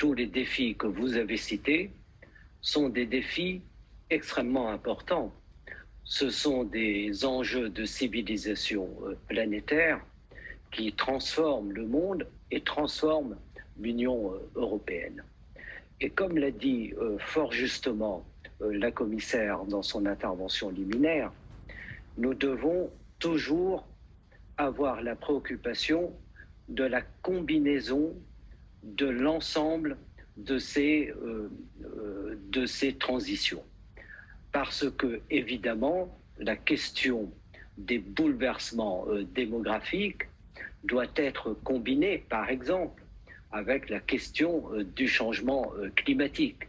tous les défis que vous avez cités sont des défis extrêmement importants. Ce sont des enjeux de civilisation planétaire qui transforment le monde et transforment l'Union européenne. Et comme l'a dit fort justement la commissaire dans son intervention liminaire, nous devons toujours avoir la préoccupation de la combinaison de l'ensemble de ces transitions. Parce que, évidemment, la question des bouleversements démographiques doit être combinée, par exemple, avec la question du changement climatique,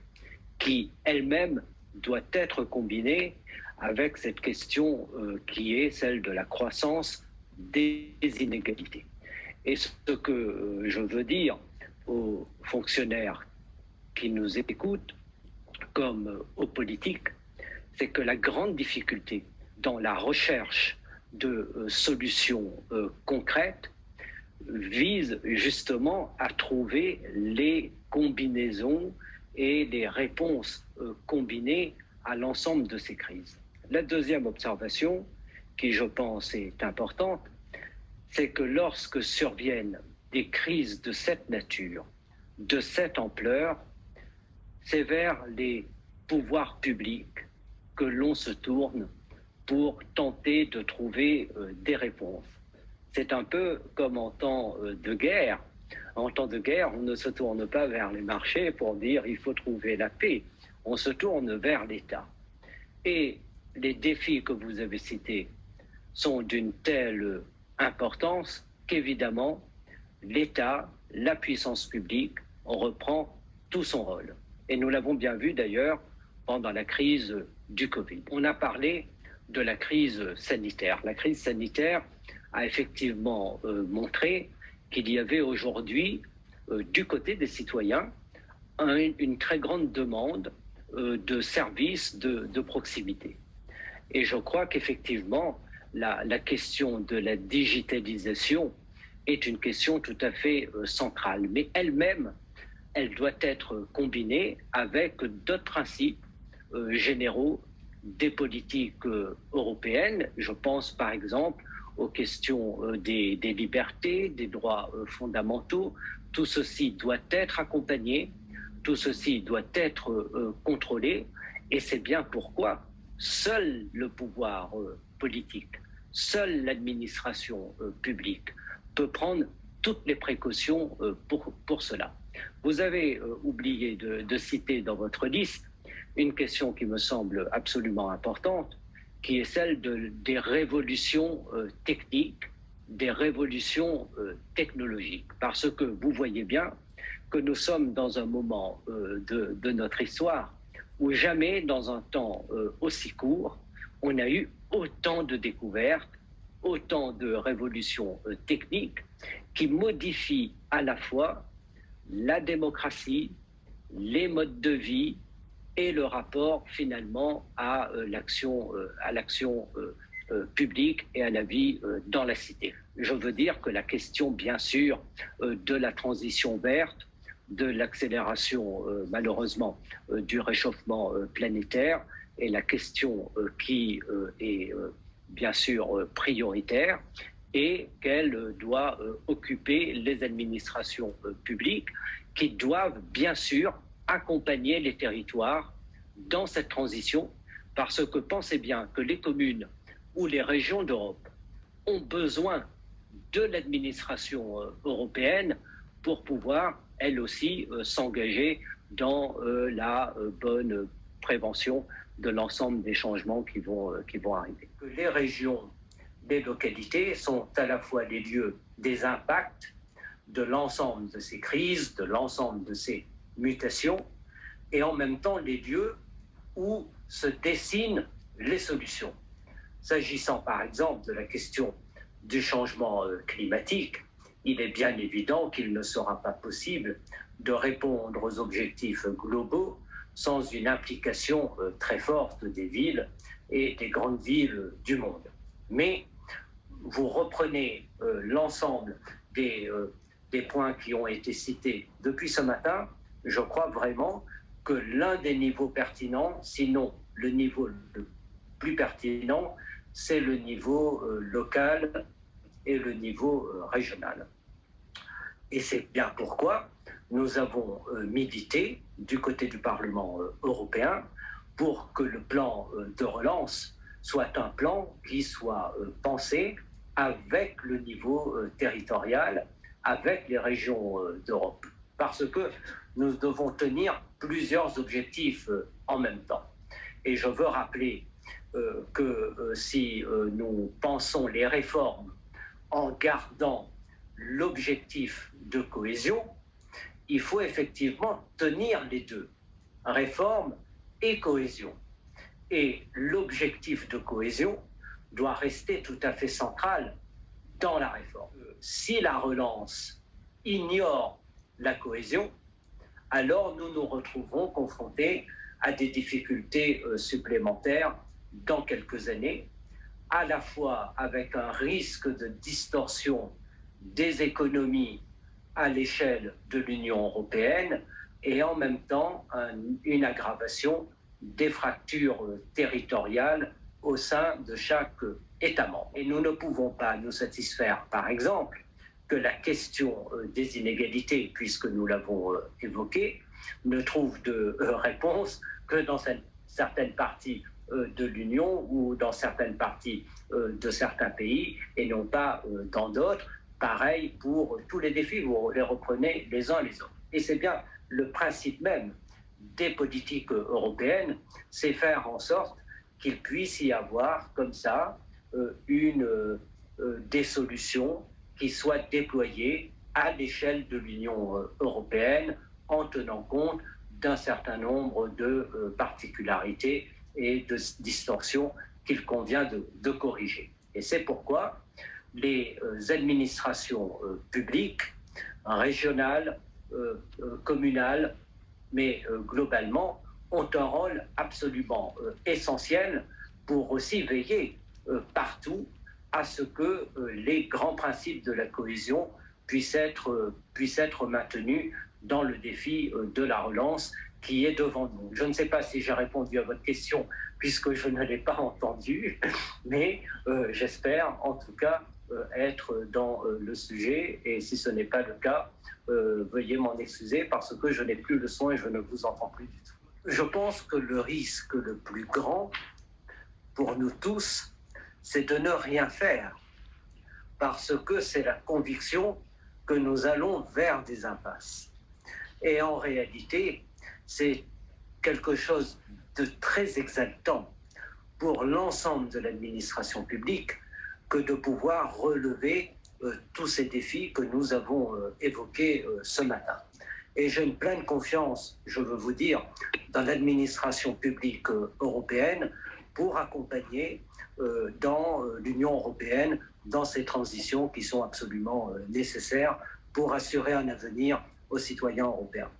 qui elle-même doit être combinée avec cette question qui est celle de la croissance des inégalités. Et ce que je veux dire aux fonctionnaires qui nous écoutent, comme aux politiques, c'est que la grande difficulté dans la recherche de solutions concrètes vise justement à trouver les combinaisons et les réponses combinées à l'ensemble de ces crises. La deuxième observation, qui je pense est importante, c'est que lorsque surviennent des crises de cette nature, de cette ampleur, c'est vers les pouvoirs publics que l'on se tourne pour tenter de trouver des réponses. C'est un peu comme en temps de guerre. En temps de guerre, on ne se tourne pas vers les marchés pour dire il faut trouver la paix. On se tourne vers l'État. Et les défis que vous avez cités sont d'une telle importance qu'évidemment, l'État, la puissance publique, reprend tout son rôle. Et nous l'avons bien vu d'ailleurs pendant la crise du Covid. On a parlé de la crise sanitaire. La crise sanitaire a effectivement montré qu'il y avait aujourd'hui, du côté des citoyens, une très grande demande de services de proximité. Et je crois qu'effectivement, la question de la digitalisation est une question tout à fait centrale. Mais elle-même, elle doit être combinée avec d'autres principes généraux des politiques européennes. Je pense par exemple aux questions des libertés, des droits fondamentaux. Tout ceci doit être accompagné, tout ceci doit être contrôlé, et c'est bien pourquoi seul le pouvoir politique, seule l'administration publique peut prendre toutes les précautions pour cela. Vous avez oublié de citer dans votre liste une question qui me semble absolument importante, qui est celle des révolutions techniques, des révolutions technologiques. Parce que vous voyez bien que nous sommes dans un moment de notre histoire où jamais dans un temps aussi court, on a eu autant de découvertes, autant de révolutions techniques qui modifient à la fois la démocratie, les modes de vie et le rapport finalement à l'action publique et à la vie dans la cité. Je veux dire que la question, bien sûr, de la transition verte, de l'accélération, malheureusement, du réchauffement planétaire est la question qui est, bien sûr, prioritaire et qu'elle doit occuper les administrations publiques qui doivent, bien sûr, accompagner les territoires dans cette transition, parce que pensez bien que les communes ou les régions d'Europe ont besoin de l'administration européenne pour pouvoir, elles aussi, s'engager dans la bonne prévention de l'ensemble des changements qui vont arriver. Que les régions, les localités sont à la fois les lieux des impacts de l'ensemble de ces crises, de l'ensemble de ces mutations, et en même temps les lieux où se dessinent les solutions. S'agissant par exemple de la question du changement climatique, il est bien évident qu'il ne sera pas possible de répondre aux objectifs globaux sans une implication très forte des villes et des grandes villes du monde. Mais vous reprenez l'ensemble des points qui ont été cités depuis ce matin, je crois vraiment que l'un des niveaux pertinents, sinon le niveau le plus pertinent, c'est le niveau local et le niveau régional. Et c'est bien pourquoi nous avons milité du côté du Parlement européen pour que le plan de relance soit un plan qui soit pensé avec le niveau territorial, avec les régions d'Europe. Parce que nous devons tenir plusieurs objectifs en même temps. Et je veux rappeler que si nous pensons les réformes en gardant l'objectif de cohésion, il faut effectivement tenir les deux, réforme et cohésion. Et l'objectif de cohésion doit rester tout à fait central dans la réforme. Si la relance ignore la cohésion, alors nous nous retrouverons confrontés à des difficultés supplémentaires dans quelques années, à la fois avec un risque de distorsion des économies à l'échelle de l'Union européenne et en même temps une aggravation des fractures territoriales au sein de chaque État membre. Et nous ne pouvons pas nous satisfaire, par exemple, que la question des inégalités, puisque nous l'avons évoqué, ne trouve de réponse que dans certaines parties de l'Union ou dans certaines parties de certains pays et non pas dans d'autres. Pareil pour tous les défis, vous les reprenez les uns les autres. Et c'est bien le principe même des politiques européennes, c'est faire en sorte qu'il puisse y avoir comme ça des solutions qui soient déployées à l'échelle de l'Union européenne en tenant compte d'un certain nombre de particularités et de distorsions qu'il convient de corriger. Et c'est pourquoi les administrations publiques, régionales, communales, mais globalement, ont un rôle absolument essentiel pour aussi veiller partout à ce que les grands principes de la cohésion puissent être maintenus dans le défi de la relance qui est devant nous. Je ne sais pas si j'ai répondu à votre question puisque je ne l'ai pas entendu, mais j'espère en tout cas être dans le sujet, et si ce n'est pas le cas, veuillez m'en excuser parce que je n'ai plus le son et je ne vous entends plus du tout. Je pense que le risque le plus grand pour nous tous, c'est de ne rien faire, parce que c'est la conviction que nous allons vers des impasses. Et en réalité, c'est quelque chose de très exaltant pour l'ensemble de l'administration publique que de pouvoir relever tous ces défis que nous avons évoqués ce matin. Et j'ai une pleine confiance, je veux vous dire, dans l'administration publique européenne pour accompagner dans l'Union européenne dans ces transitions qui sont absolument nécessaires pour assurer un avenir aux citoyens européens.